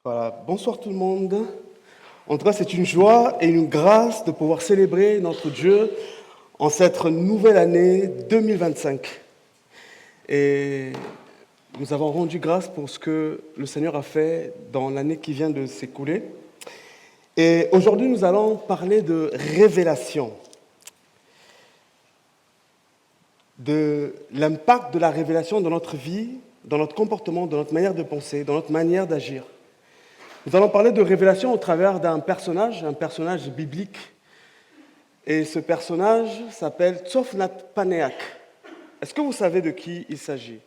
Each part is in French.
Voilà, bonsoir tout le monde. En tout cas, c'est une joie et une grâce de pouvoir célébrer notre Dieu en cette nouvelle année 2025. Et nous avons rendu grâce pour ce que le Seigneur a fait dans l'année qui vient de s'écouler. Et aujourd'hui, nous allons parler de révélation, de l'impact de la révélation dans notre vie, dans notre comportement, dans notre manière de penser, dans notre manière d'agir. Nous allons parler de révélation au travers d'un personnage biblique. Et ce personnage s'appelle Tsofnat Panéak. Est-ce que vous savez de qui il s'agit?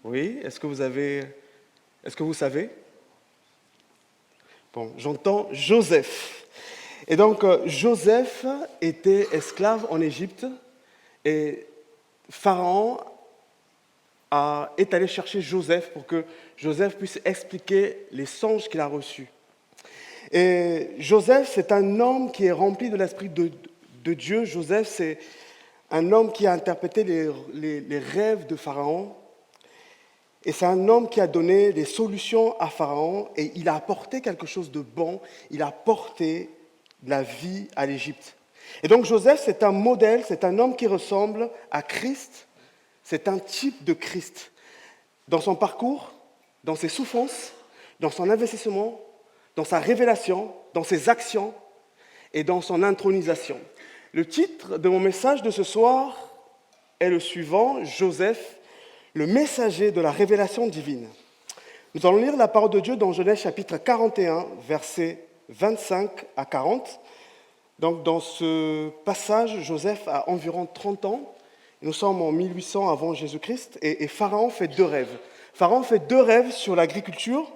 Oui, est-ce que vous savez? Bon, j'entends Joseph. Et donc, Joseph était esclave en Égypte et Pharaon est allé chercher Joseph pour que Joseph puisse expliquer les songes qu'il a reçus. Et Joseph, c'est un homme qui est rempli de l'Esprit de Dieu. Joseph, c'est un homme qui a interprété les rêves de Pharaon. Et c'est un homme qui a donné des solutions à Pharaon et il a apporté quelque chose de bon. Il a apporté de la vie à l'Égypte. Et donc Joseph, c'est un modèle, c'est un homme qui ressemble à Christ. C'est un type de Christ. Dans son parcours, dans ses souffrances, dans son investissement, dans sa révélation, dans ses actions et dans son intronisation. Le titre de mon message de ce soir est le suivant, Joseph, le messager de la révélation divine. Nous allons lire la parole de Dieu dans Genèse chapitre 41, versets 25 à 40. Donc dans ce passage, Joseph a environ 30 ans. Nous sommes en 1800 avant Jésus-Christ et Pharaon fait deux rêves. Pharaon fait deux rêves sur l'agriculture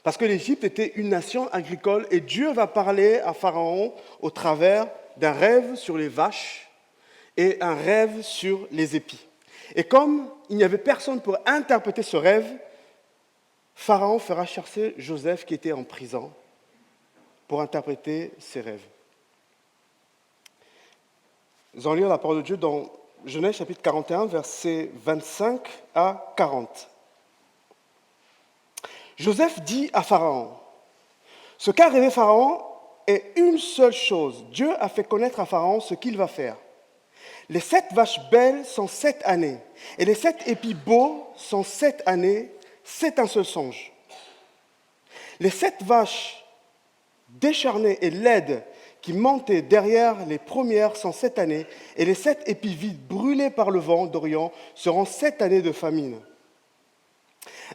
parce que l'Égypte était une nation agricole et Dieu va parler à Pharaon au travers d'un rêve sur les vaches et un rêve sur les épis. Et comme il n'y avait personne pour interpréter ce rêve, Pharaon fera chercher Joseph qui était en prison pour interpréter ses rêves. Nous allons lire la parole de Dieu dans Genèse chapitre 41, versets 25 à 40. Joseph dit à Pharaon, « Ce qu'a rêvé Pharaon est une seule chose. Dieu a fait connaître à Pharaon ce qu'il va faire. Les 7 vaches belles sont 7 années, et les 7 épis beaux sont 7 années, c'est un seul songe. Les 7 vaches décharnées et laides qui montaient derrière les premières sont 7 années, et les 7 épis vides brûlés par le vent d'Orient seront 7 années de famine.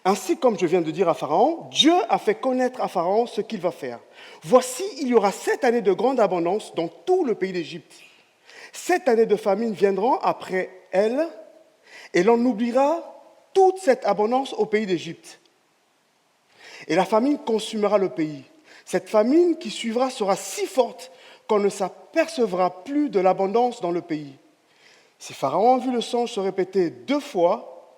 Ainsi, comme je viens de dire à Pharaon, Dieu a fait connaître à Pharaon ce qu'il va faire. Voici, il y aura 7 années de grande abondance dans tout le pays d'Égypte. 7 années de famine viendront après elles, et l'on oubliera toute cette abondance au pays d'Égypte. Et la famine consumera le pays. Cette famine qui suivra sera si forte qu'on ne s'apercevra plus de l'abondance dans le pays. Si Pharaon a vu le songe se répéter 2 fois,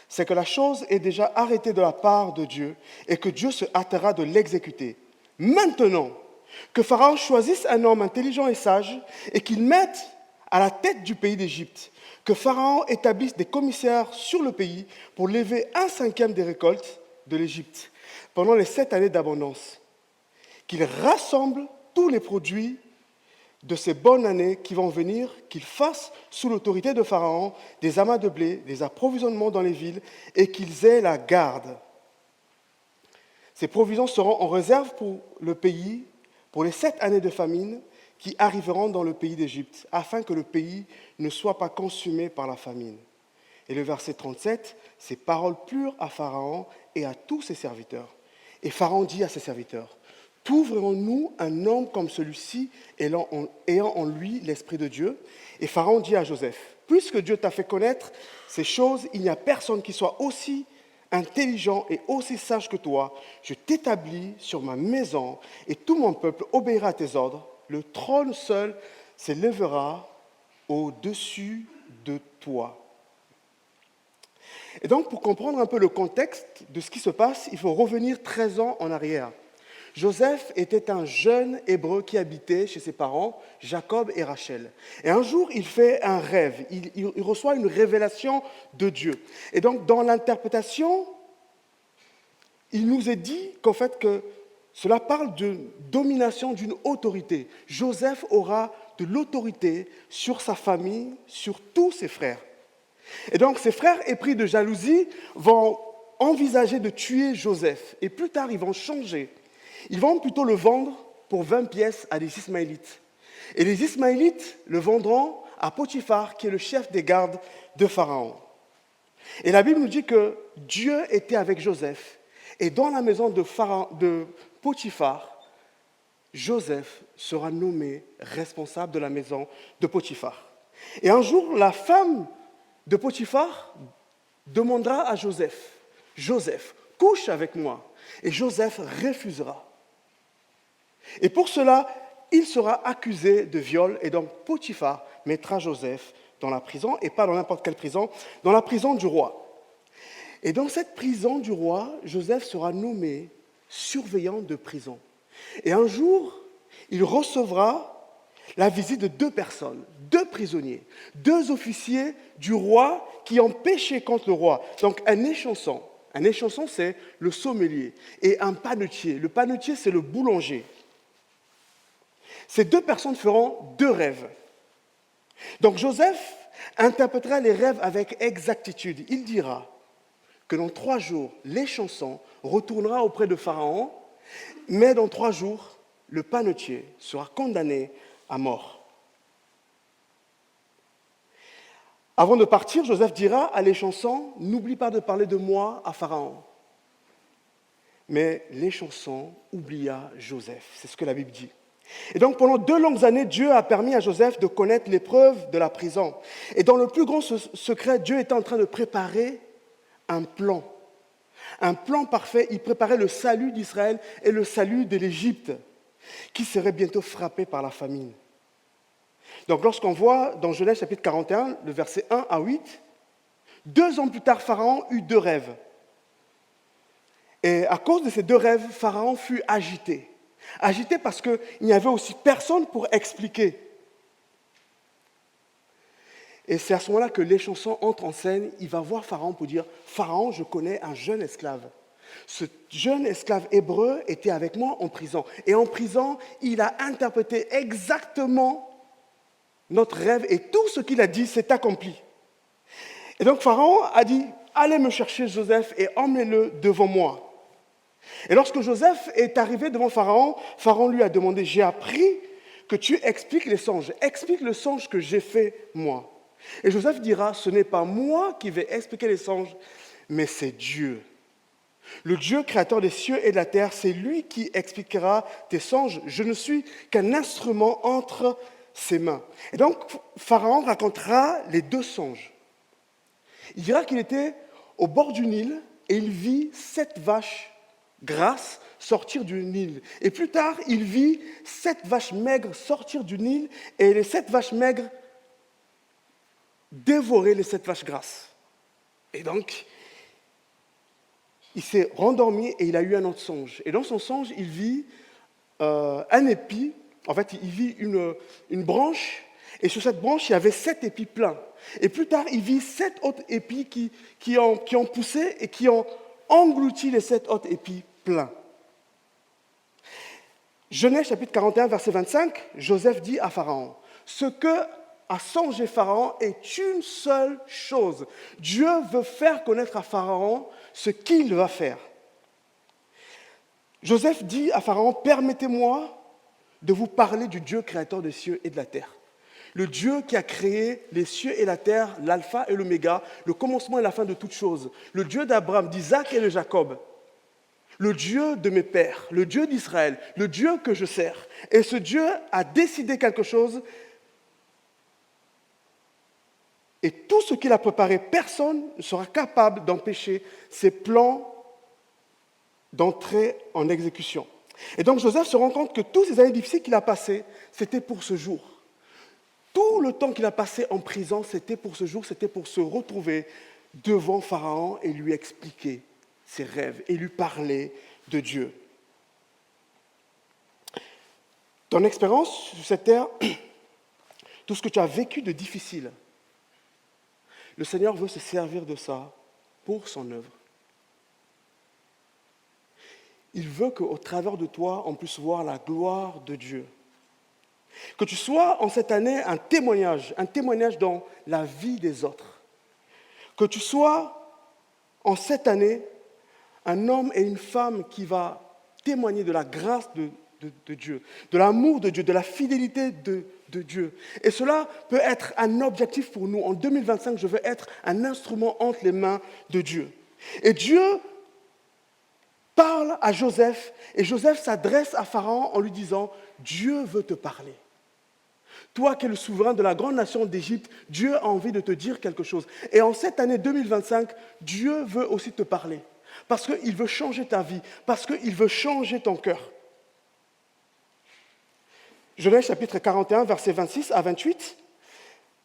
c'est que la chose est déjà arrêtée de la part de Dieu et que Dieu se hâtera de l'exécuter. Maintenant, que Pharaon choisisse un homme intelligent et sage et qu'il mette à la tête du pays d'Égypte, que Pharaon établisse des commissaires sur le pays pour lever 1/5 des récoltes de l'Égypte pendant les 7 années d'abondance, qu'il rassemble tous les produits de ces bonnes années qui vont venir, qu'il fasse sous l'autorité de Pharaon des amas de blé, des approvisionnements dans les villes et qu'ils aient la garde. Ces provisions seront en réserve pour le pays pour les 7 années de famine qui arriveront dans le pays d'Égypte, afin que le pays ne soit pas consumé par la famine. Et le verset 37, ces paroles plurent à Pharaon et à tous ses serviteurs. Et Pharaon dit à ses serviteurs, « Trouverons-nous un homme comme celui-ci, ayant en lui l'Esprit de Dieu ?» Et Pharaon dit à Joseph, « Puisque Dieu t'a fait connaître ces choses, il n'y a personne qui soit aussi intelligent et aussi sage que toi, je t'établis sur ma maison et tout mon peuple obéira à tes ordres. Le trône seul s'élèvera au-dessus de toi. » Et donc, pour comprendre un peu le contexte de ce qui se passe, il faut revenir 13 ans en arrière. Joseph était un jeune Hébreu qui habitait chez ses parents, Jacob et Rachel. Et un jour, il fait un rêve, il reçoit une révélation de Dieu. Et donc, dans l'interprétation, il nous est dit qu'en fait, que cela parle d'une domination, d'une autorité. Joseph aura de l'autorité sur sa famille, sur tous ses frères. Et donc, ses frères, épris de jalousie, vont envisager de tuer Joseph. Et plus tard, ils vont changer. Ils vont plutôt le vendre pour 20 pièces à des Ismaélites. Et les Ismaélites le vendront à Potiphar, qui est le chef des gardes de Pharaon. Et la Bible nous dit que Dieu était avec Joseph. Et dans la maison de Potiphar, Joseph sera nommé responsable de la maison de Potiphar. Et un jour, la femme de Potiphar demandera à Joseph, « Joseph, couche avec moi. » Et Joseph refusera. Et pour cela, il sera accusé de viol. Et donc Potiphar mettra Joseph dans la prison, et pas dans n'importe quelle prison, dans la prison du roi. Et dans cette prison du roi, Joseph sera nommé surveillant de prison. Et un jour, il recevra la visite de 2 personnes, 2 prisonniers, 2 officiers du roi qui ont péché contre le roi. Donc un échanson. Un échanson, c'est le sommelier. Et un panetier. Le panetier, c'est le boulanger. Ces 2 personnes feront 2 rêves. Donc Joseph interprétera les rêves avec exactitude. Il dira que dans 3 jours, l'échanson retournera auprès de Pharaon, mais dans 3 jours, le panetier sera condamné à mort. Avant de partir, Joseph dira à l'échanson, « N'oublie pas de parler de moi à Pharaon. » Mais l'échanson oublia Joseph, c'est ce que la Bible dit. Et donc pendant 2 longues années, Dieu a permis à Joseph de connaître l'épreuve de la prison. Et dans le plus grand secret, Dieu était en train de préparer un plan parfait. Il préparait le salut d'Israël et le salut de l'Égypte, qui serait bientôt frappé par la famine. Donc lorsqu'on voit dans Genèse chapitre 41, le verset 1 à 8, 2 ans plus tard, Pharaon eut 2 rêves. Et à cause de ces 2 rêves, Pharaon fut agité. Agité parce qu'il n'y avait aussi personne pour expliquer. Et c'est à ce moment-là que l'échanson entre en scène. Il va voir Pharaon pour dire « Pharaon, je connais un jeune esclave. Ce jeune esclave hébreu était avec moi en prison. Et en prison, il a interprété exactement notre rêve et tout ce qu'il a dit s'est accompli. » Et donc Pharaon a dit « Allez me chercher Joseph et emmenez-le devant moi. » Et lorsque Joseph est arrivé devant Pharaon, Pharaon lui a demandé « J'ai appris que tu expliques les songes. Explique le songe que j'ai fait moi. » Et Joseph dira « Ce n'est pas moi qui vais expliquer les songes, mais c'est Dieu. Le Dieu créateur des cieux et de la terre, c'est lui qui expliquera tes songes. Je ne suis qu'un instrument entre ses mains. » Et donc Pharaon racontera les 2 songes. Il dira qu'il était au bord du Nil et il vit 7 vaches grasses sortir du Nil. Et plus tard, il vit 7 vaches maigres sortir du Nil et les 7 vaches maigres dévorer les 7 vaches grasses. Et donc, il s'est rendormi et il a eu un autre songe. Et dans son songe, il vit un épi. En fait, il vit une branche. Et sur cette branche, il y avait 7 épis pleins. Et plus tard, il vit 7 autres épis qui ont poussé et qui ont englouti les 7 autres épis pleins. Genèse chapitre 41, verset 25, Joseph dit à Pharaon, « Ce que a songé Pharaon est une seule chose. Dieu veut faire connaître à Pharaon ce qu'il va faire. » Joseph dit à Pharaon, « Permettez-moi de vous parler du Dieu créateur des cieux et de la terre. Le Dieu qui a créé les cieux et la terre, l'alpha et l'oméga, le commencement et la fin de toutes choses. Le Dieu d'Abraham, d'Isaac et de Jacob. Le Dieu de mes pères, le Dieu d'Israël, le Dieu que je sers. Et ce Dieu a décidé quelque chose. Et tout ce qu'il a préparé, personne ne sera capable d'empêcher ses plans d'entrer en exécution. Et donc Joseph se rend compte que toutes ces années difficiles qu'il a passées, c'était pour ce jour. Tout le temps qu'il a passé en prison, c'était pour ce jour, c'était pour se retrouver devant Pharaon et lui expliquer ses rêves et lui parler de Dieu. Ton expérience sur cette terre, tout ce que tu as vécu de difficile, le Seigneur veut se servir de ça pour son œuvre. Il veut qu'au travers de toi, on puisse voir la gloire de Dieu. Que tu sois en cette année un témoignage dans la vie des autres. Que tu sois en cette année un homme et une femme qui va témoigner de la grâce de Dieu, de l'amour de Dieu, de la fidélité de Dieu. Et cela peut être un objectif pour nous. En 2025, je veux être un instrument entre les mains de Dieu. Et Dieu parle à Joseph, et Joseph s'adresse à Pharaon en lui disant, Dieu veut te parler. Toi qui es le souverain de la grande nation d'Égypte, Dieu a envie de te dire quelque chose. Et en cette année 2025, Dieu veut aussi te parler. Parce qu'il veut changer ta vie, parce qu'il veut changer ton cœur. Genèse chapitre 41, versets 26 à 28,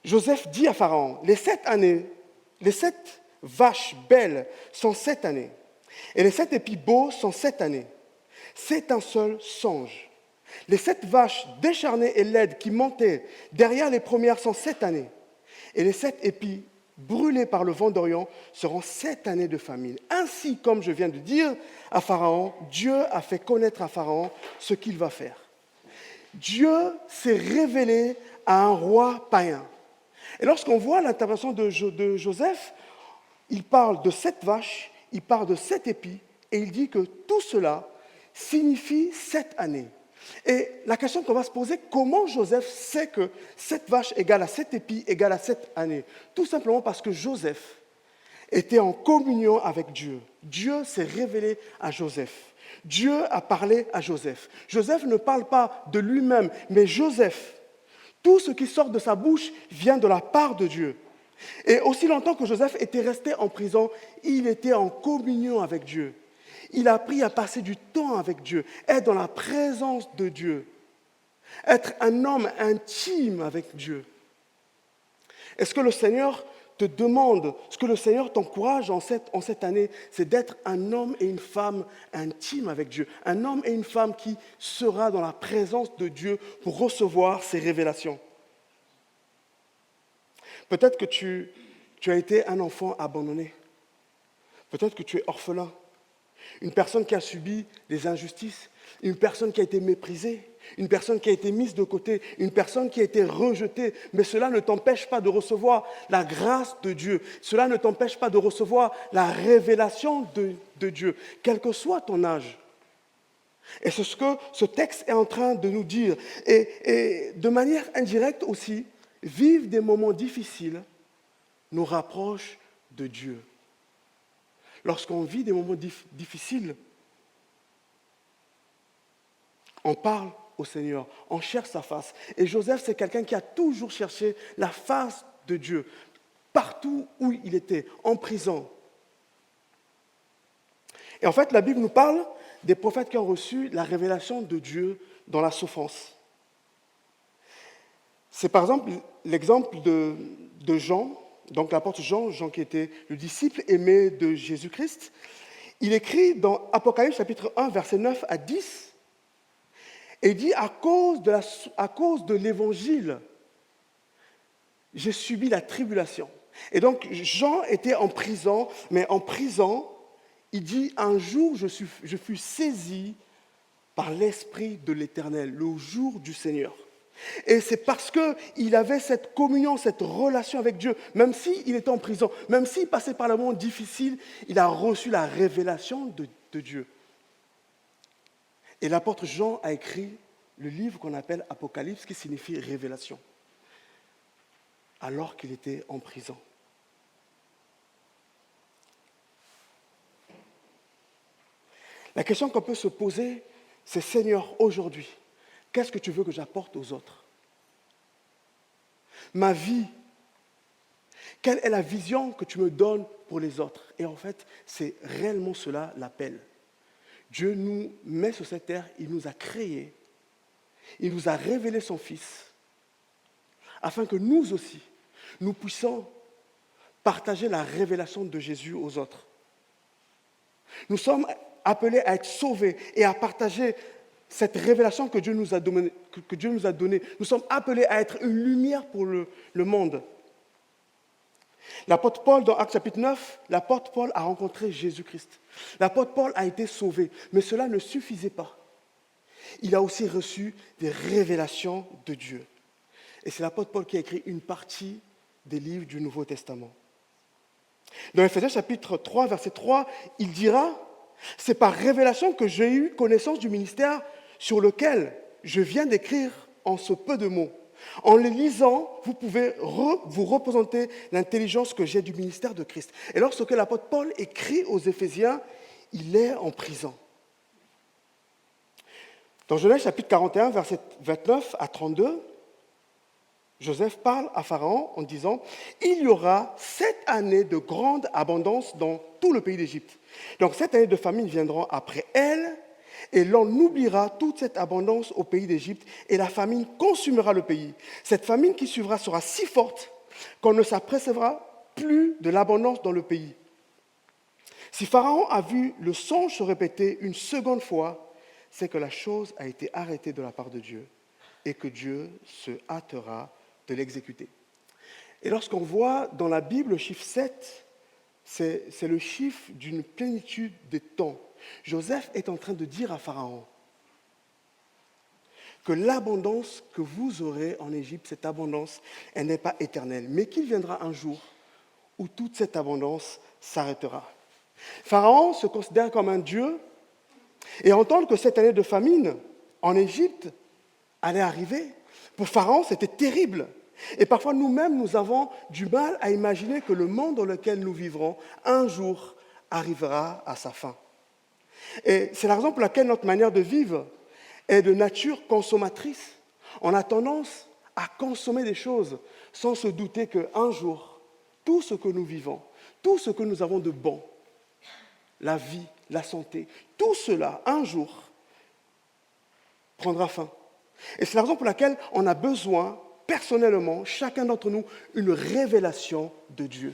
Joseph dit à Pharaon, les 7 vaches belles sont 7 années, et les 7 épis beaux sont 7 années. C'est un seul songe. Les 7 vaches décharnées et laides qui montaient derrière les premières sont 7 années, et les 7 épis brûlés par le vent d'Orient seront 7 années de famine. Ainsi, comme je viens de dire à Pharaon, Dieu a fait connaître à Pharaon ce qu'il va faire. Dieu s'est révélé à un roi païen. Et lorsqu'on voit l'intervention de Joseph, il parle de 7 vaches, il parle de 7 épis, et il dit que tout cela signifie 7 années. Et la question qu'on va se poser, comment Joseph sait que 7 vaches égale à 7 épis égale à 7 années? Tout simplement parce que Joseph était en communion avec Dieu. Dieu s'est révélé à Joseph. Dieu a parlé à Joseph. Joseph ne parle pas de lui-même, mais Joseph, tout ce qui sort de sa bouche vient de la part de Dieu. Et aussi longtemps que Joseph était resté en prison, il était en communion avec Dieu. Il a appris à passer du temps avec Dieu, être dans la présence de Dieu, être un homme intime avec Dieu. Est-ce que le Seigneur te demande, ce que le Seigneur t'encourage en cette année, c'est d'être un homme et une femme intimes avec Dieu, un homme et une femme qui sera dans la présence de Dieu pour recevoir ses révélations. Peut-être que tu as été un enfant abandonné, peut-être que tu es orphelin, une personne qui a subi des injustices, une personne qui a été méprisée, une personne qui a été mise de côté, une personne qui a été rejetée, mais cela ne t'empêche pas de recevoir la grâce de Dieu, cela ne t'empêche pas de recevoir la révélation de Dieu, quel que soit ton âge. Et c'est ce que ce texte est en train de nous dire. Et de manière indirecte aussi, vivre des moments difficiles nous rapproche de Dieu. Lorsqu'on vit des moments difficiles, on parle au Seigneur, on cherche sa face. Et Joseph, c'est quelqu'un qui a toujours cherché la face de Dieu, partout où il était, en prison. Et en fait, la Bible nous parle des prophètes qui ont reçu la révélation de Dieu dans la souffrance. C'est par exemple l'exemple de Jean, donc l'apôtre Jean qui était le disciple aimé de Jésus-Christ. Il écrit dans Apocalypse chapitre 1, versets 9 à 10, et il dit, à cause de l'évangile, j'ai subi la tribulation. Et donc, Jean était en prison, mais en prison, il dit, un jour, je fus saisi par l'Esprit de l'Éternel, le jour du Seigneur. Et c'est parce qu'il avait cette communion, cette relation avec Dieu, même s'il était en prison, même s'il passait par le moment difficile, il a reçu la révélation de Dieu. Et l'apôtre Jean a écrit le livre qu'on appelle Apocalypse, qui signifie révélation, alors qu'il était en prison. La question qu'on peut se poser, c'est Seigneur, aujourd'hui, qu'est-ce que tu veux que j'apporte aux autres? Ma vie, quelle est la vision que tu me donnes pour les autres? Et en fait, c'est réellement cela l'appel. Dieu nous met sur cette terre, il nous a créés, il nous a révélé son Fils, afin que nous aussi, nous puissions partager la révélation de Jésus aux autres. Nous sommes appelés à être sauvés et à partager cette révélation que Dieu nous a donnée. Nous sommes appelés à être une lumière pour le monde. L'apôtre Paul, dans Actes chapitre 9, l'apôtre Paul a rencontré Jésus-Christ. L'apôtre Paul a été sauvé, mais cela ne suffisait pas. Il a aussi reçu des révélations de Dieu. Et c'est l'apôtre Paul qui a écrit une partie des livres du Nouveau Testament. Dans Éphésiens chapitre 3, verset 3, il dira « C'est par révélation que j'ai eu connaissance du ministère sur lequel je viens d'écrire en ce peu de mots. En les lisant, vous pouvez vous représenter l'intelligence que j'ai du ministère de Christ. » Et lorsque l'apôtre Paul écrit aux Éphésiens, il est en prison. Dans Genèse chapitre 41, verset 29 à 32, Joseph parle à Pharaon en disant « Il y aura 7 années de grande abondance dans tout le pays d'Égypte. Donc 7 années de famine viendront après elle, et l'on oubliera toute cette abondance au pays d'Égypte, et la famine consumera le pays. Cette famine qui suivra sera si forte qu'on ne s'apercevra plus de l'abondance dans le pays. Si Pharaon a vu le songe se répéter une seconde fois, c'est que la chose a été arrêtée de la part de Dieu et que Dieu se hâtera de l'exécuter. » Et lorsqu'on voit dans la Bible le chiffre 7, c'est le chiffre d'une plénitude des temps. Joseph est en train de dire à Pharaon que l'abondance que vous aurez en Égypte, cette abondance, elle n'est pas éternelle, mais qu'il viendra un jour où toute cette abondance s'arrêtera. Pharaon se considère comme un dieu et entendre que cette année de famine en Égypte allait arriver, pour Pharaon, c'était terrible. Et parfois, nous-mêmes, nous avons du mal à imaginer que le monde dans lequel nous vivrons, un jour, arrivera à sa fin. Et c'est la raison pour laquelle notre manière de vivre est de nature consommatrice. On a tendance à consommer des choses sans se douter qu'un jour, tout ce que nous vivons, tout ce que nous avons de bon, la vie, la santé, tout cela, un jour, prendra fin. Et c'est la raison pour laquelle on a besoin, personnellement, chacun d'entre nous, une révélation de Dieu.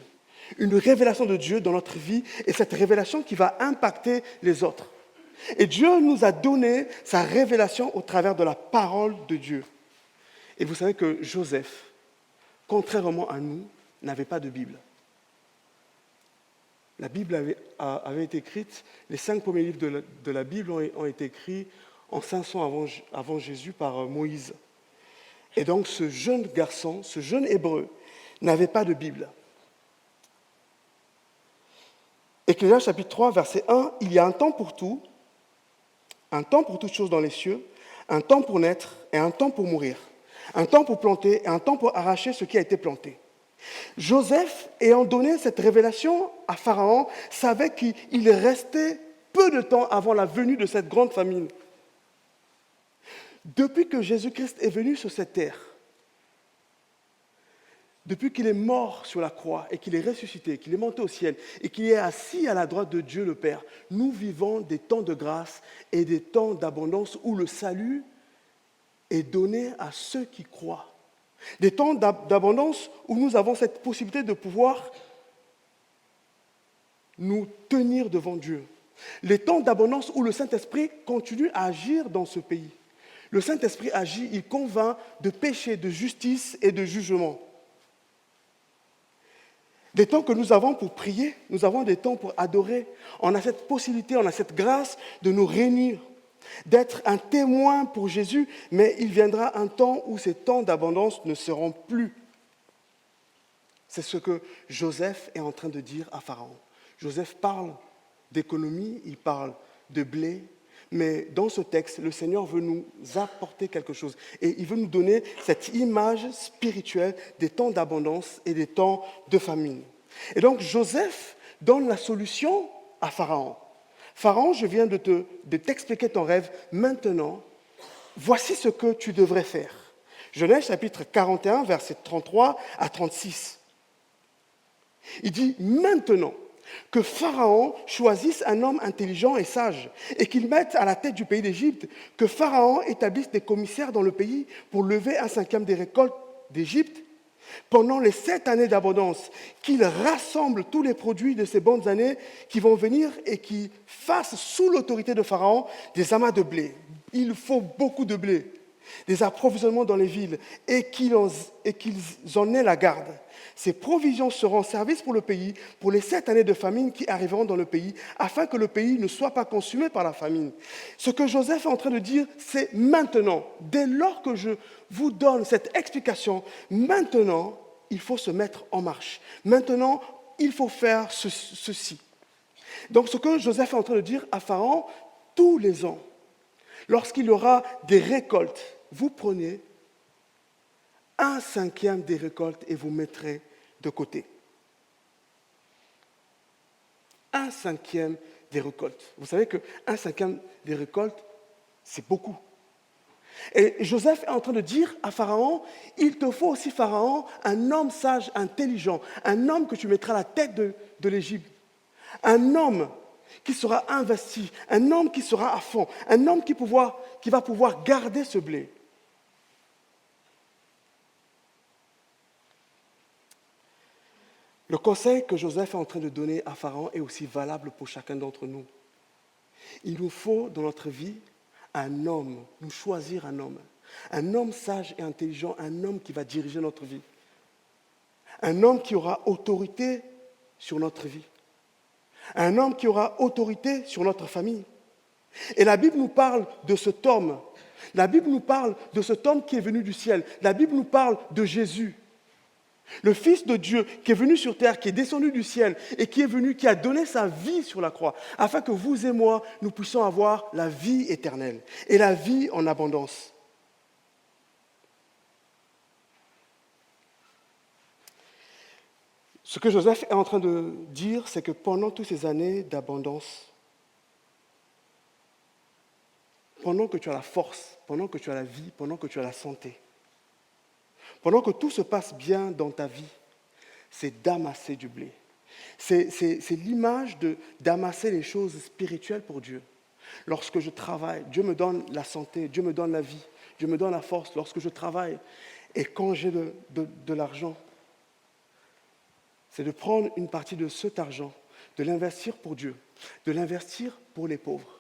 Une révélation de Dieu dans notre vie, et cette révélation qui va impacter les autres. Et Dieu nous a donné sa révélation au travers de la parole de Dieu. Et vous savez que Joseph, contrairement à nous, n'avait pas de Bible. La Bible avait été écrite, les 5 premiers livres de la Bible ont été écrits en 500 avant Jésus par Moïse. Et donc ce jeune garçon, ce jeune Hébreu, n'avait pas de Bible. Ecclésiaste chapitre 3, verset 1, « Il y a un temps pour tout, un temps pour toutes choses dans les cieux, un temps pour naître et un temps pour mourir, un temps pour planter et un temps pour arracher ce qui a été planté. » Joseph, ayant donné cette révélation à Pharaon, savait qu'il restait peu de temps avant la venue de cette grande famine. Depuis que Jésus-Christ est venu sur cette terre, depuis qu'il est mort sur la croix et qu'il est ressuscité, qu'il est monté au ciel et qu'il est assis à la droite de Dieu le Père, nous vivons des temps de grâce et des temps d'abondance où le salut est donné à ceux qui croient. Des temps d'abondance où nous avons cette possibilité de pouvoir nous tenir devant Dieu. Les temps d'abondance où le Saint-Esprit continue à agir dans ce pays. Le Saint-Esprit agit, il convainc de péché, de justice et de jugement. Des temps que nous avons pour prier, nous avons des temps pour adorer. On a cette possibilité, on a cette grâce de nous réunir, d'être un témoin pour Jésus, mais il viendra un temps où ces temps d'abondance ne seront plus. C'est ce que Joseph est en train de dire à Pharaon. Joseph parle d'économie, il parle de blé, mais dans ce texte, le Seigneur veut nous apporter quelque chose. Et il veut nous donner cette image spirituelle des temps d'abondance et des temps de famine. Et donc Joseph donne la solution à Pharaon. Pharaon, je viens de t'expliquer ton rêve. Maintenant, voici ce que tu devrais faire. Genèse chapitre 41, versets 33 à 36. Il dit « Maintenant, que Pharaon choisisse un homme intelligent et sage et qu'il mette à la tête du pays d'Égypte, que Pharaon établisse des commissaires dans le pays pour lever 1/5 des récoltes d'Égypte pendant les 7 années d'abondance, qu'il rassemble tous les produits de ces bonnes années qui vont venir et qu'il fasse sous l'autorité de Pharaon des amas de blé, Il faut beaucoup de blé, des approvisionnements dans les villes, et qu'ils en aient la garde. Ces provisions seront en service pour le pays, pour les 7 années de famine qui arriveront dans le pays, afin que le pays ne soit pas consumé par la famine. Ce que Joseph est en train de dire, c'est maintenant, dès lors que je vous donne cette explication, maintenant, il faut se mettre en marche. Maintenant, il faut faire ceci. Donc ce que Joseph est en train de dire à Pharaon, tous les ans, lorsqu'il y aura des récoltes, vous prenez 1/5 des récoltes et vous mettrez de côté. 1/5 des récoltes. Vous savez que 1/5 des récoltes, c'est beaucoup. Et Joseph est en train de dire à Pharaon, il te faut aussi, Pharaon, un homme sage, intelligent, un homme que tu mettras à la tête de l'Égypte, un homme qui sera investi, un homme qui sera à fond, un homme qui va pouvoir garder ce blé. Le conseil que Joseph est en train de donner à Pharaon est aussi valable pour chacun d'entre nous. Il nous faut dans notre vie un homme, nous choisir un homme sage et intelligent, un homme qui va diriger notre vie, un homme qui aura autorité sur notre vie, un homme qui aura autorité sur notre famille. Et la Bible nous parle de cet homme, la Bible nous parle de cet homme qui est venu du ciel, la Bible nous parle de Jésus. Le Fils de Dieu qui est venu sur terre, qui est descendu du ciel et qui est venu, qui a donné sa vie sur la croix, afin que vous et moi, nous puissions avoir la vie éternelle et la vie en abondance. Ce que Joseph est en train de dire, c'est que pendant toutes ces années d'abondance, pendant que tu as la force, pendant que tu as la vie, pendant que tu as la santé, pendant que tout se passe bien dans ta vie, c'est d'amasser du blé. C'est l'image d'amasser les choses spirituelles pour Dieu. Lorsque je travaille, Dieu me donne la santé, Dieu me donne la vie, Dieu me donne la force lorsque je travaille. Et quand j'ai de l'argent, c'est de prendre une partie de cet argent, de l'investir pour Dieu, de l'investir pour les pauvres,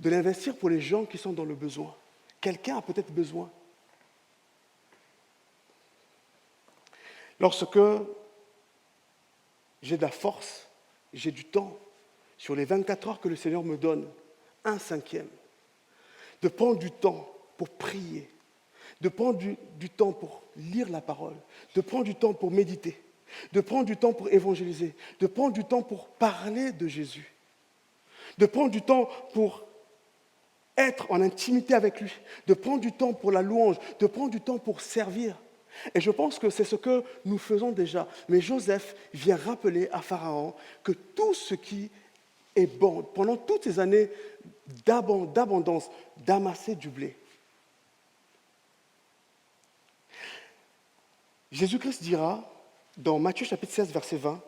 de l'investir pour les gens qui sont dans le besoin. Quelqu'un a peut-être besoin. Lorsque j'ai de la force, j'ai du temps, sur les 24 heures que le Seigneur me donne, 1/5, de prendre du temps pour prier, de prendre du temps pour lire la parole, de prendre du temps pour méditer, de prendre du temps pour évangéliser, de prendre du temps pour parler de Jésus, de prendre du temps pour être en intimité avec lui, de prendre du temps pour la louange, de prendre du temps pour servir. Et je pense que c'est ce que nous faisons déjà. Mais Joseph vient rappeler à Pharaon que tout ce qui est bon, pendant toutes ces années d'abondance, d'amasser du blé. Jésus-Christ dira, dans Matthieu chapitre 16, verset 20,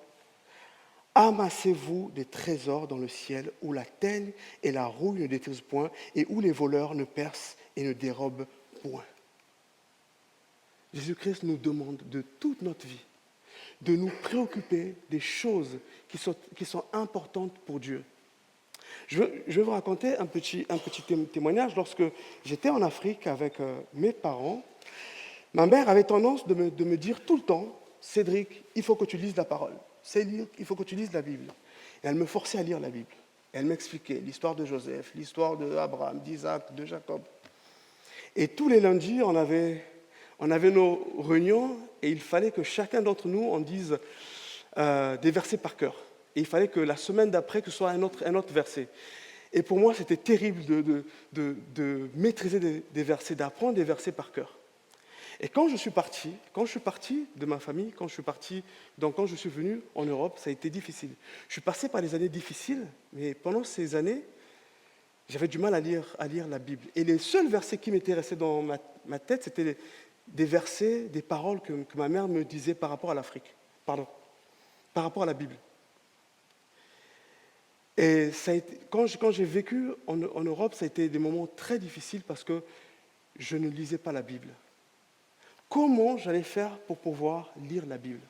« Amassez-vous des trésors dans le ciel où la teigne et la rouille ne détruisent point et où les voleurs ne percent et ne dérobent point. » Jésus-Christ nous demande de toute notre vie de nous préoccuper des choses qui sont importantes pour Dieu. Je vais vous raconter un petit témoignage. Lorsque j'étais en Afrique avec mes parents, ma mère avait tendance de me dire tout le temps, « Cédric, il faut que tu lises la parole. Cédric, il faut que tu lises la Bible. » Et elle me forçait à lire la Bible. Et elle m'expliquait l'histoire de Joseph, l'histoire d'Abraham, d'Isaac, de Jacob. Et tous les lundis, on avait nos réunions et il fallait que chacun d'entre nous en dise des versets par cœur. Et il fallait que la semaine d'après, que ce soit un autre verset. Et pour moi, c'était terrible de maîtriser des versets, d'apprendre des versets par cœur. Et quand je suis parti de ma famille, quand je suis venu en Europe, ça a été difficile. Je suis passé par des années difficiles, mais pendant ces années, j'avais du mal à lire la Bible. Et les seuls versets qui m'étaient restés dans ma tête, c'était des versets, des paroles que ma mère me disait par rapport à l'Afrique, par rapport à la Bible. Et quand j'ai vécu en Europe, ça a été des moments très difficiles parce que je ne lisais pas la Bible. Comment j'allais faire pour pouvoir lire la Bible?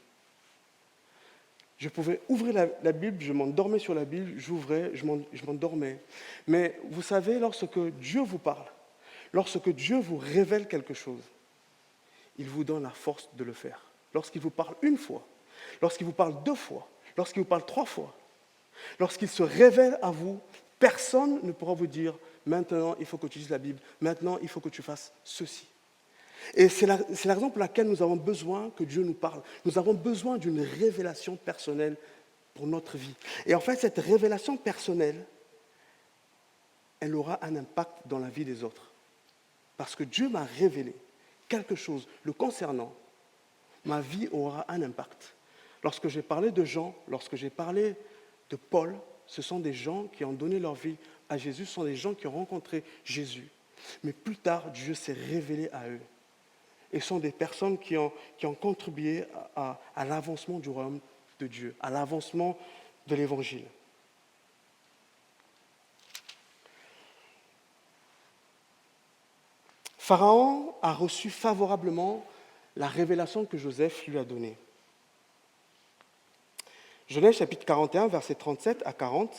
Je pouvais ouvrir la Bible, je m'endormais sur la Bible, j'ouvrais, je m'endormais. Mais vous savez, lorsque Dieu vous parle, Lorsque Dieu vous révèle quelque chose, il vous donne la force de le faire. Lorsqu'il vous parle une fois, lorsqu'il vous parle 2 fois, lorsqu'il vous parle 3 fois, lorsqu'il se révèle à vous, personne ne pourra vous dire « maintenant, il faut que tu lises la Bible, maintenant, il faut que tu fasses ceci ». Et c'est la raison pour laquelle nous avons besoin que Dieu nous parle. Nous avons besoin d'une révélation personnelle pour notre vie. Et en fait, cette révélation personnelle, elle aura un impact dans la vie des autres. Parce que Dieu m'a révélé quelque chose le concernant, ma vie aura un impact. Lorsque j'ai parlé de Jean, lorsque j'ai parlé de Paul, ce sont des gens qui ont donné leur vie à Jésus, ce sont des gens qui ont rencontré Jésus. Mais plus tard, Dieu s'est révélé à eux. Et ce sont des personnes qui ont contribué à l'avancement du royaume de Dieu, à l'avancement de l'Évangile. Pharaon a reçu favorablement la révélation que Joseph lui a donnée. Genèse chapitre 41, versets 37 à 40.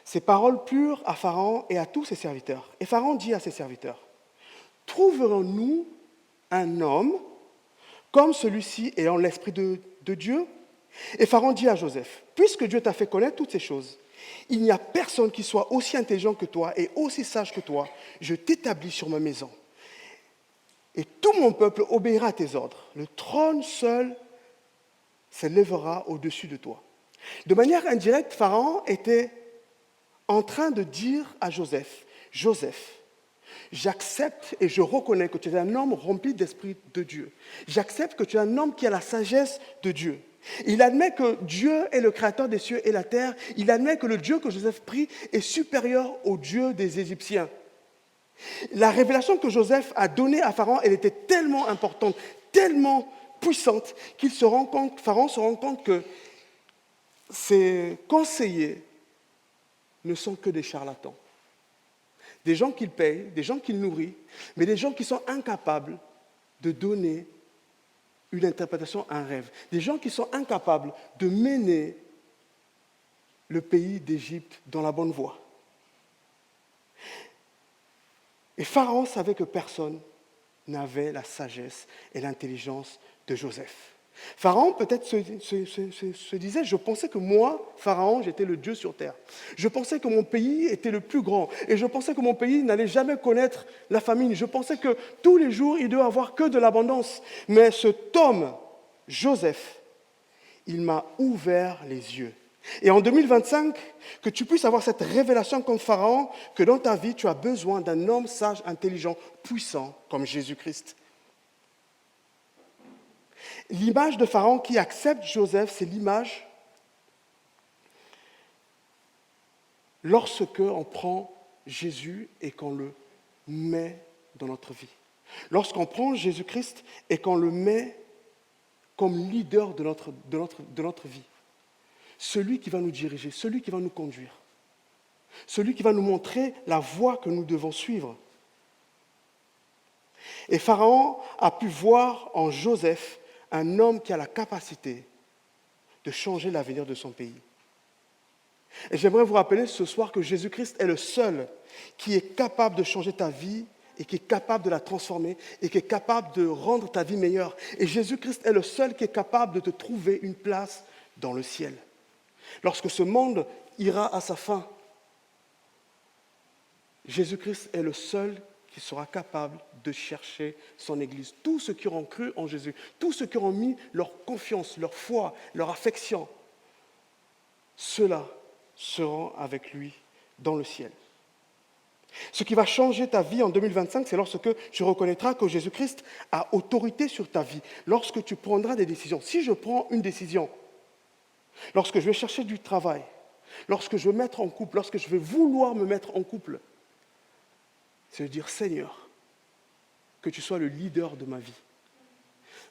Ces paroles plurent à Pharaon et à tous ses serviteurs. Et Pharaon dit à ses serviteurs, « Trouverons-nous un homme comme celui-ci ayant l'esprit de Dieu ?» Et Pharaon dit à Joseph, « Puisque Dieu t'a fait connaître toutes ces choses, il n'y a personne qui soit aussi intelligent que toi et aussi sage que toi. Je t'établis sur ma maison. Et tout mon peuple obéira à tes ordres. Le trône seul s'élèvera au-dessus de toi. » De manière indirecte, Pharaon était en train de dire à Joseph, « Joseph, j'accepte et je reconnais que tu es un homme rempli d'esprit de Dieu. J'accepte que tu es un homme qui a la sagesse de Dieu. » Il admet que Dieu est le créateur des cieux et la terre. Il admet que le Dieu que Joseph prie est supérieur au Dieu des Égyptiens. La révélation que Joseph a donnée à Pharaon, elle était tellement importante, tellement puissante, Pharaon se rend compte que ses conseillers ne sont que des charlatans. Des gens qu'il paye, des gens qu'il nourrit, mais des gens qui sont incapables de donner une interprétation, un rêve. Des gens qui sont incapables de mener le pays d'Égypte dans la bonne voie. Et Pharaon savait que personne n'avait la sagesse et l'intelligence de Joseph. Pharaon peut-être se disait, je pensais que moi, Pharaon, j'étais le Dieu sur terre. Je pensais que mon pays était le plus grand. Et je pensais que mon pays n'allait jamais connaître la famine. Je pensais que tous les jours, il devait avoir que de l'abondance. Mais cet homme, Joseph, il m'a ouvert les yeux. Et en 2025, que tu puisses avoir cette révélation comme Pharaon, que dans ta vie, tu as besoin d'un homme sage, intelligent, puissant, comme Jésus-Christ. L'image de Pharaon qui accepte Joseph, c'est l'image lorsque on prend Jésus et qu'on le met dans notre vie. Lorsqu'on prend Jésus-Christ et qu'on le met comme leader de notre vie. Celui qui va nous diriger, celui qui va nous conduire, celui qui va nous montrer la voie que nous devons suivre. Et Pharaon a pu voir en Joseph un homme qui a la capacité de changer l'avenir de son pays. Et j'aimerais vous rappeler ce soir que Jésus-Christ est le seul qui est capable de changer ta vie et qui est capable de la transformer et qui est capable de rendre ta vie meilleure. Et Jésus-Christ est le seul qui est capable de te trouver une place dans le ciel. Lorsque ce monde ira à sa fin, Jésus-Christ est le seul qui sera capable de chercher son Église. Tous ceux qui auront cru en Jésus, tous ceux qui auront mis leur confiance, leur foi, leur affection, ceux-là seront avec lui dans le ciel. Ce qui va changer ta vie en 2025, c'est lorsque tu reconnaîtras que Jésus-Christ a autorité sur ta vie, lorsque tu prendras des décisions. Si je prends une décision, lorsque je vais chercher du travail, lorsque je vais me mettre en couple, lorsque je vais vouloir me mettre en couple, c'est de dire, Seigneur, que tu sois le leader de ma vie,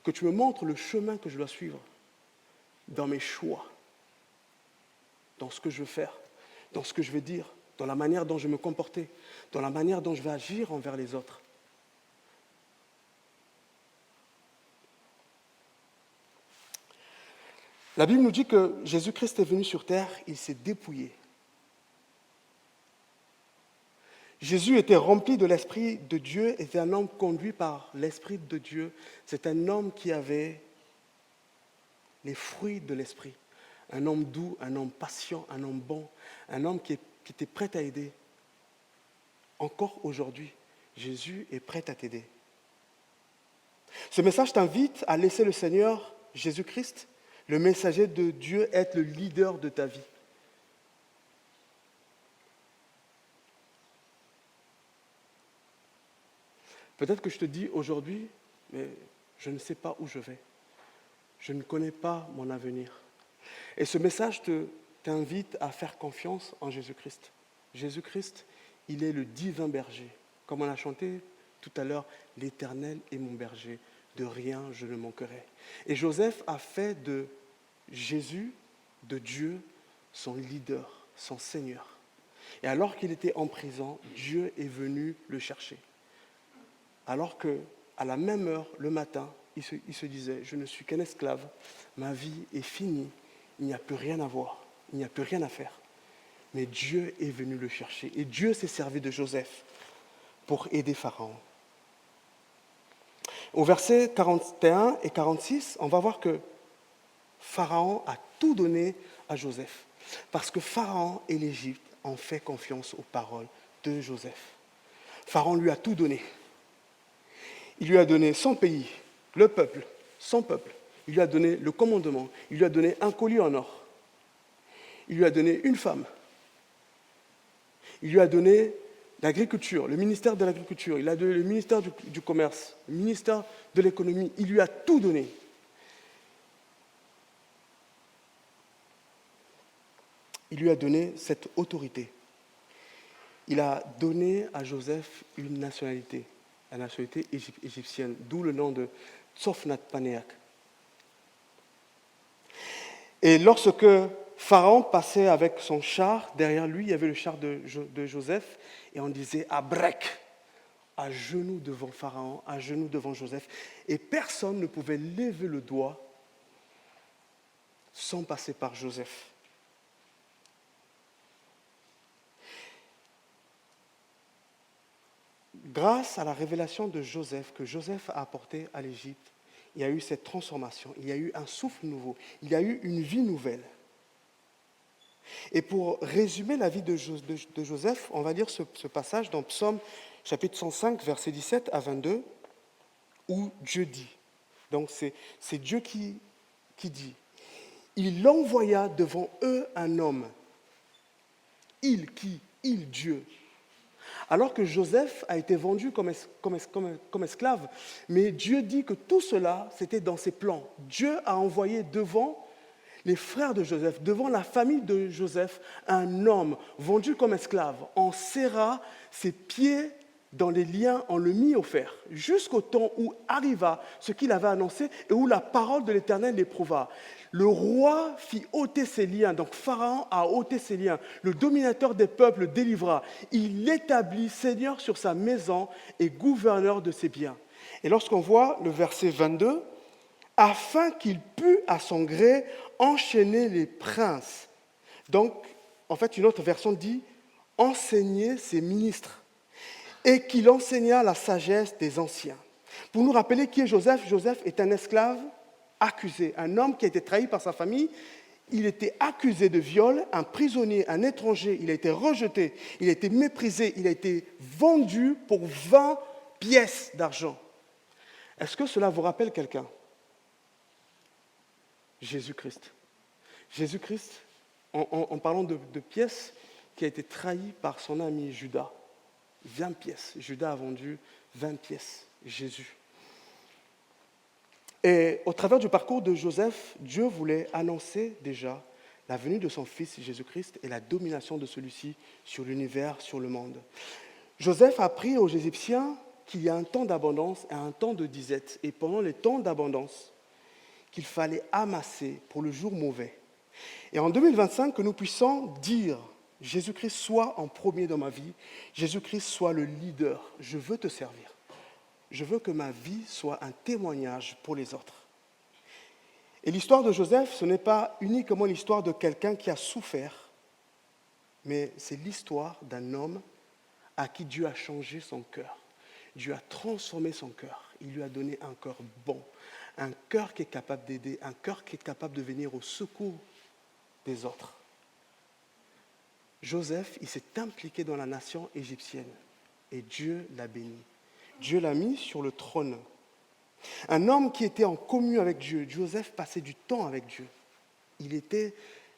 que tu me montres le chemin que je dois suivre dans mes choix, dans ce que je veux faire, dans ce que je vais dire, dans la manière dont je vais me comporter, dans la manière dont je vais agir envers les autres. La Bible nous dit que Jésus-Christ est venu sur terre, il s'est dépouillé. Jésus était rempli de l'Esprit de Dieu, était un homme conduit par l'Esprit de Dieu. C'est un homme qui avait les fruits de l'Esprit. Un homme doux, un homme patient, un homme bon, un homme qui était prêt à aider. Encore aujourd'hui, Jésus est prêt à t'aider. Ce message t'invite à laisser le Seigneur Jésus-Christ, le messager de Dieu, être le leader de ta vie. Peut-être que je te dis aujourd'hui, mais je ne sais pas où je vais. Je ne connais pas mon avenir. Et ce message t'invite à faire confiance en Jésus-Christ. Jésus-Christ, il est le divin berger. Comme on a chanté tout à l'heure, l'Éternel est mon berger, de rien je ne manquerai. Et Joseph a fait de Jésus, de Dieu, son leader, son Seigneur. Et alors qu'il était en prison, Dieu est venu le chercher. Alors qu'à la même heure, le matin, il se disait, je ne suis qu'un esclave, ma vie est finie, il n'y a plus rien à voir, il n'y a plus rien à faire. Mais Dieu est venu le chercher et Dieu s'est servi de Joseph pour aider Pharaon. Au verset 41 et 46, on va voir que Pharaon a tout donné à Joseph. Parce que Pharaon et l'Égypte ont fait confiance aux paroles de Joseph. Pharaon lui a tout donné. Il lui a donné son pays, le peuple, son peuple. Il lui a donné le commandement. Il lui a donné un collier en or. Il lui a donné une femme. Il lui a donné l'agriculture, le ministère de l'agriculture. Il a donné le ministère du commerce, le ministère de l'économie. Il lui a tout donné. Il lui a donné cette autorité. Il a donné à Joseph une nationalité, la nationalité égyptienne, d'où le nom de Tsofnat Panéak. Et lorsque Pharaon passait avec son char, derrière lui, il y avait le char de Joseph, et on disait « Abrek », à genoux devant Pharaon, à genoux devant Joseph, et personne ne pouvait lever le doigt sans passer par Joseph. Grâce à la révélation de Joseph, que Joseph a apportée à l'Égypte, il y a eu cette transformation, il y a eu un souffle nouveau, il y a eu une vie nouvelle. Et pour résumer la vie de Joseph, on va lire ce passage dans Psaume chapitre 105, versets 17 à 22, où Dieu dit, donc c'est Dieu qui dit, « Il envoya devant eux un homme. » Il, Dieu. Alors que Joseph a été vendu comme esclave, mais Dieu dit que tout cela, c'était dans ses plans. Dieu a envoyé devant les frères de Joseph, devant la famille de Joseph, un homme vendu comme esclave. On serra ses pieds dans les liens, on le mit au fer, jusqu'au temps où arriva ce qu'il avait annoncé et où la parole de l'Éternel l'éprouva. Le roi fit ôter ses liens, donc Pharaon a ôté ses liens. Le dominateur des peuples délivra. Il l'établit seigneur sur sa maison et gouverneur de ses biens. Et lorsqu'on voit le verset 22, afin qu'il pût à son gré enchaîner les princes. Donc, en fait, une autre version dit enseigner ses ministres et qu'il enseigna la sagesse des anciens. Pour nous rappeler qui est Joseph, Joseph est un esclave accusé, un homme qui a été trahi par sa famille. Il était accusé de viol, un prisonnier, un étranger. Il a été rejeté, il a été méprisé, il a été vendu pour 20 pièces d'argent. Est-ce que cela vous rappelle quelqu'un ? Jésus-Christ. Jésus-Christ, en parlant de pièces, qui a été trahi par son ami Judas. 20 pièces. Judas a vendu 20 pièces. Jésus. Et au travers du parcours de Joseph, Dieu voulait annoncer déjà la venue de son fils Jésus-Christ et la domination de celui-ci sur l'univers, sur le monde. Joseph a appris aux Égyptiens qu'il y a un temps d'abondance et un temps de disette. Et pendant les temps d'abondance, qu'il fallait amasser pour le jour mauvais. Et en 2025, que nous puissions dire « Jésus-Christ soit en premier dans ma vie, Jésus-Christ soit le leader, je veux te servir. Je veux que ma vie soit un témoignage pour les autres. » Et l'histoire de Joseph, ce n'est pas uniquement l'histoire de quelqu'un qui a souffert, mais c'est l'histoire d'un homme à qui Dieu a changé son cœur. Dieu a transformé son cœur. Il lui a donné un cœur bon, un cœur qui est capable d'aider, un cœur qui est capable de venir au secours des autres. Joseph, il s'est impliqué dans la nation égyptienne et Dieu l'a béni. Dieu l'a mis sur le trône. Un homme qui était en communion avec Dieu, Joseph passait du temps avec Dieu. Il était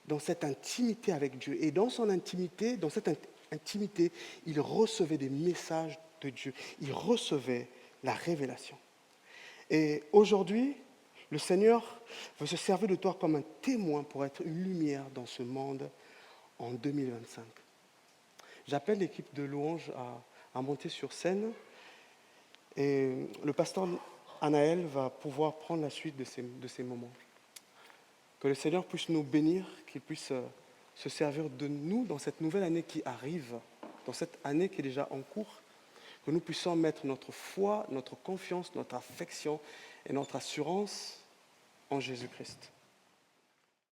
dans cette intimité avec Dieu. Et dans son intimité, dans cette intimité, il recevait des messages de Dieu. Il recevait la révélation. Et aujourd'hui, le Seigneur veut se servir de toi comme un témoin pour être une lumière dans ce monde en 2025. J'appelle l'équipe de louange à monter sur scène et le pasteur Anaël va pouvoir prendre la suite de ces moments. Que le Seigneur puisse nous bénir, qu'il puisse se servir de nous dans cette nouvelle année qui arrive, dans cette année qui est déjà en cours, que nous puissions mettre notre foi, notre confiance, notre affection et notre assurance en Jésus-Christ.